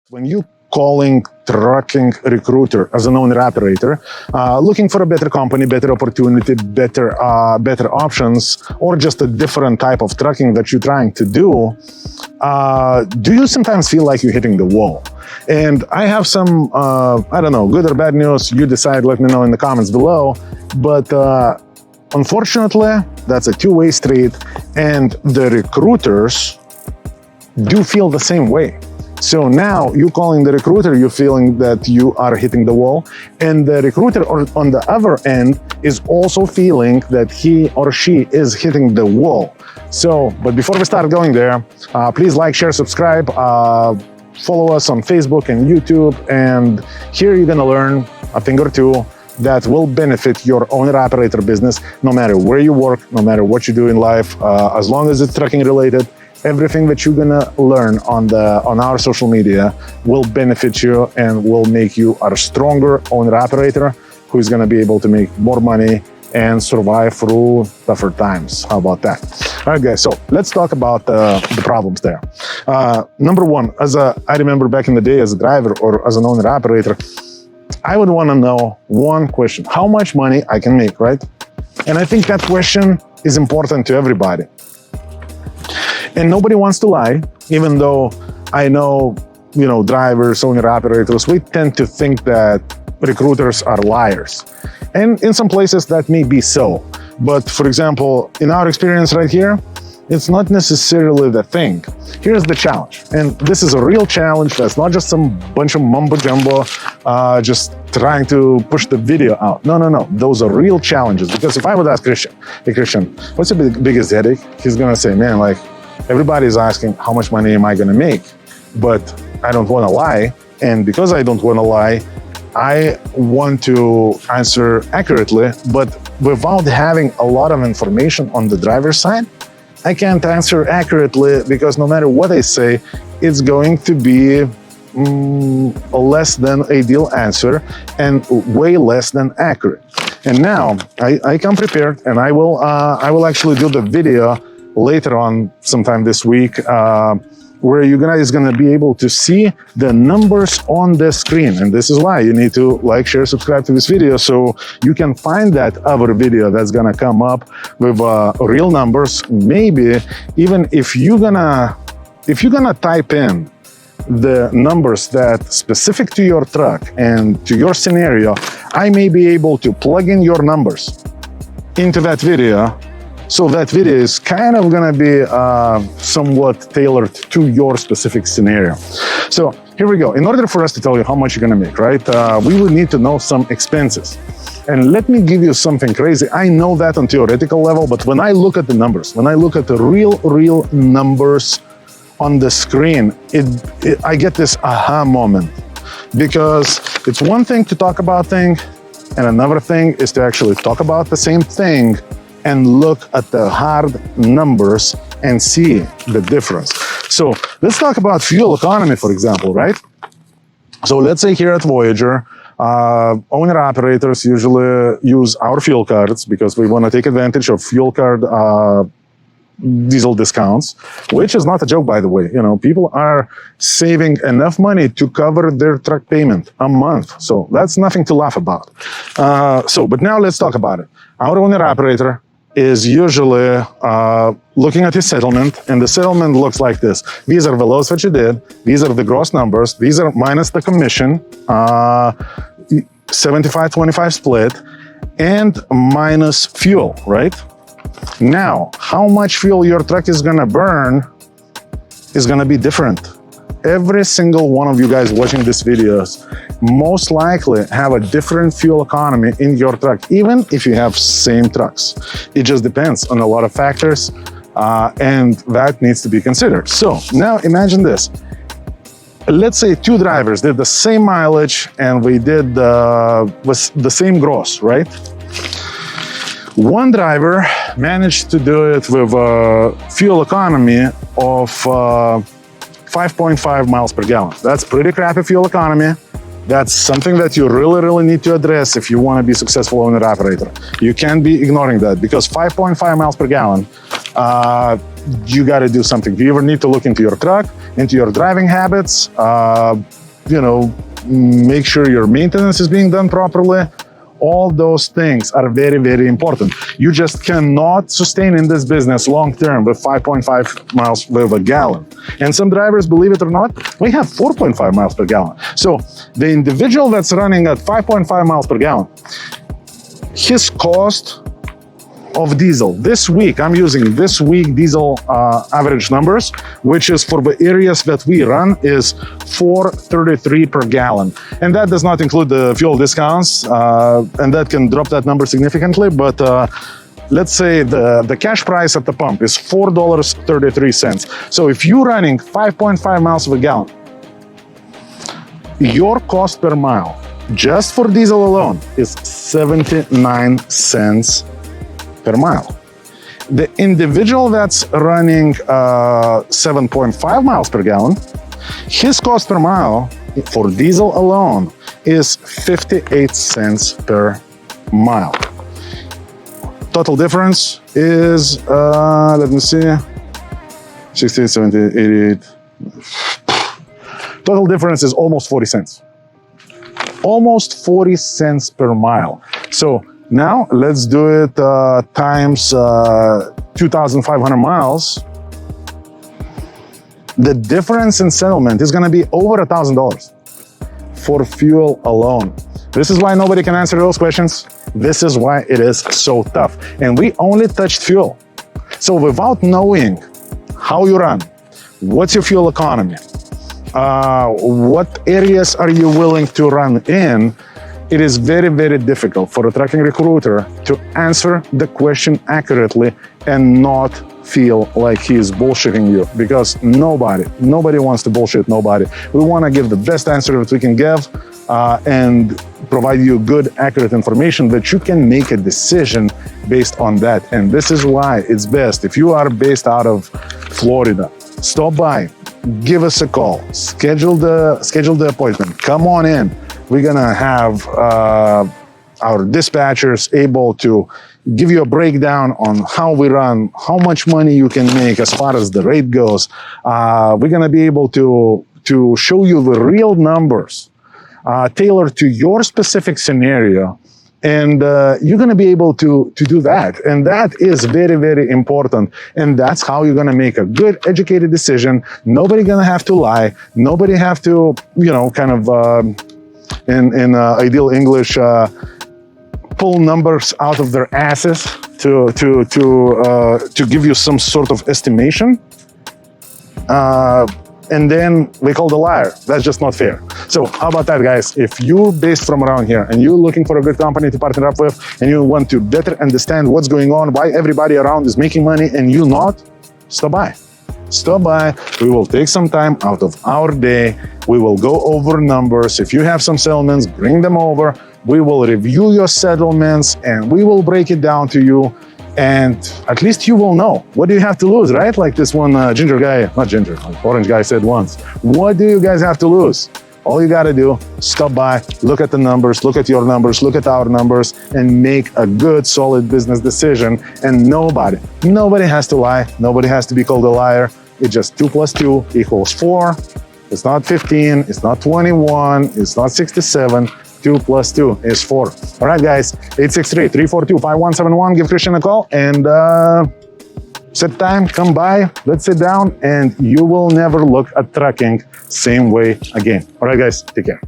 When you calling trucking recruiter as an owner operator, looking for a better company, better opportunity, better options, or just a different type of trucking that you're trying to do you sometimes feel like you're hitting the wall? And I have some, I don't know, good or bad news. You decide, let me know in the comments below. But unfortunately, that's a two-way street, and the recruiters do feel the same way. So now you calling the recruiter, you're feeling that you are hitting the wall, and the recruiter on the other end is also feeling that he or she is hitting the wall. So, but before we start going there, please like, share, subscribe, follow us on Facebook and YouTube, and here you're gonna learn a thing or two that will benefit your owner-operator business, no matter where you work, no matter what you do in life, as long as it's trucking related. Everything that you're gonna learn on our social media will benefit you and will make you a stronger owner-operator who is gonna be able to make more money and survive through tougher times. How about that? All right, guys, so let's talk about the problems there. Number one, I remember back in the day as a driver or as an owner-operator, I would wanna know one question: how much money I can make, right? And I think that question is important to everybody. And nobody wants to lie, even though I know, drivers, owner-operators, we tend to think that recruiters are liars. And in some places that may be so. But for example, in our experience right here, it's not necessarily the thing. Here's the challenge. And this is a real challenge. That's not just some bunch of mumbo jumbo, just trying to push the video out. No. Those are real challenges. Because if I would ask Christian, hey Christian, what's your biggest headache? He's gonna say, man, like, everybody's asking how much money am I gonna make? But I don't wanna lie. And because I don't wanna lie, I want to answer accurately, but without having a lot of information on the driver's side, I can't answer accurately, because no matter what I say, it's going to be a less than ideal answer and way less than accurate. And now I come prepared, and I will actually do the video later on sometime this week, where you guys gonna be able to see the numbers on the screen. And this is why you need to like, share, subscribe to this video, so you can find that other video that's gonna come up with real numbers. Maybe even if you're gonna type in the numbers that specific to your truck and to your scenario, I may be able to plug in your numbers into that video. So that video is kind of gonna be somewhat tailored to your specific scenario. So here we go. In order for us to tell you how much you're gonna make, right, we would need to know some expenses. And let me give you something crazy. I know that on theoretical level, but when I look at the numbers, when I look at the real numbers on the screen, I get this aha moment. Because it's one thing to talk about things, and another thing is to actually talk about the same thing and look at the hard numbers and see the difference. So let's talk about fuel economy, for example, right? So let's say here at Voyager, owner-operators usually use our fuel cards because we want to take advantage of fuel card diesel discounts, which is not a joke, by the way. People are saving enough money to cover their truck payment a month. So that's nothing to laugh about. But now let's talk about it. Our owner-operator is usually looking at his settlement, and the settlement looks like this. These are the loads that you did, these are the gross numbers, these are minus the commission, 75-25 split, and minus fuel, right? Now, how much fuel your truck is gonna burn is gonna be different. Every single one of you guys watching this videos most likely have a different fuel economy in your truck, even if you have same trucks. It just depends on a lot of factors, and that needs to be considered. So now imagine this. Let's say two drivers did the same mileage and we did the same gross, right? One driver managed to do it with a fuel economy of 5.5 miles per gallon. That's pretty crappy fuel economy. That's something that you really need to address if you want to be successful owner-operator. You can't be ignoring that, because 5.5 miles per gallon, you got to do something. You either need to look into your truck, into your driving habits, make sure your maintenance is being done properly. All those things are very, very important. You just cannot sustain in this business long-term with 5.5 miles per gallon. And some drivers, believe it or not, we have 4.5 miles per gallon. So the individual that's running at 5.5 miles per gallon, his cost of diesel this week, I'm using this week diesel average numbers, which is for the areas that we run, is $4.33 per gallon, and that does not include the fuel discounts, and that can drop that number significantly. But let's say the cash price at the pump is $4.33. So if you're running 5.5 miles per gallon, your cost per mile just for diesel alone is 79 cents per mile. The individual that's running 7.5 miles per gallon, his cost per mile for diesel alone is 58 cents per mile. Total difference is, let me see, 68, 70, 88. Total difference is almost 40 cents. Almost 40 cents per mile. So now let's do it times 2,500 miles. The difference in settlement is going to be over $1,000 for fuel alone. This is why nobody can answer those questions. This is why it is so tough. And we only touched fuel. So without knowing how you run, what's your fuel economy, what areas are you willing to run in, it is very, very difficult for a trucking recruiter to answer the question accurately and not feel like he is bullshitting you, because nobody wants to bullshit nobody. We want to give the best answer that we can give and provide you good, accurate information that you can make a decision based on that. And this is why it's best, if you are based out of Florida, stop by, give us a call, schedule the appointment, come on in. We're gonna have our dispatchers able to give you a breakdown on how we run, how much money you can make as far as the rate goes. We're gonna be able to show you the real numbers tailored to your specific scenario, and you're gonna be able to do that. And that is very, very important. And that's how you're gonna make a good, educated decision. Nobody gonna have to lie. Nobody have to, in ideal English, pull numbers out of their asses to give you some sort of estimation, and then we call the liar. That's just not fair. So how about that, guys? If you're based from around here and you're looking for a good company to partner up with, and you want to better understand what's going on, why everybody around is making money and you not, stop by. Stop by. We will take some time out of our day. We will go over numbers. If you have some settlements, bring them over. We will review your settlements and we will break it down to you. And at least you will know. What do you have to lose, right? Like this one orange guy said once. What do you guys have to lose? All you got to do, stop by, look at the numbers, look at your numbers, look at our numbers, and make a good, solid business decision. And nobody has to lie. Nobody has to be called a liar. It's just 2 + 2 = 4. It's not 15. It's not 21. It's not 67. 2 + 2 is 4. All right, guys, 863-342-5171. Give Christian a call and set time, come by, let's sit down, and you will never look at trucking same way again. All right, guys, take care.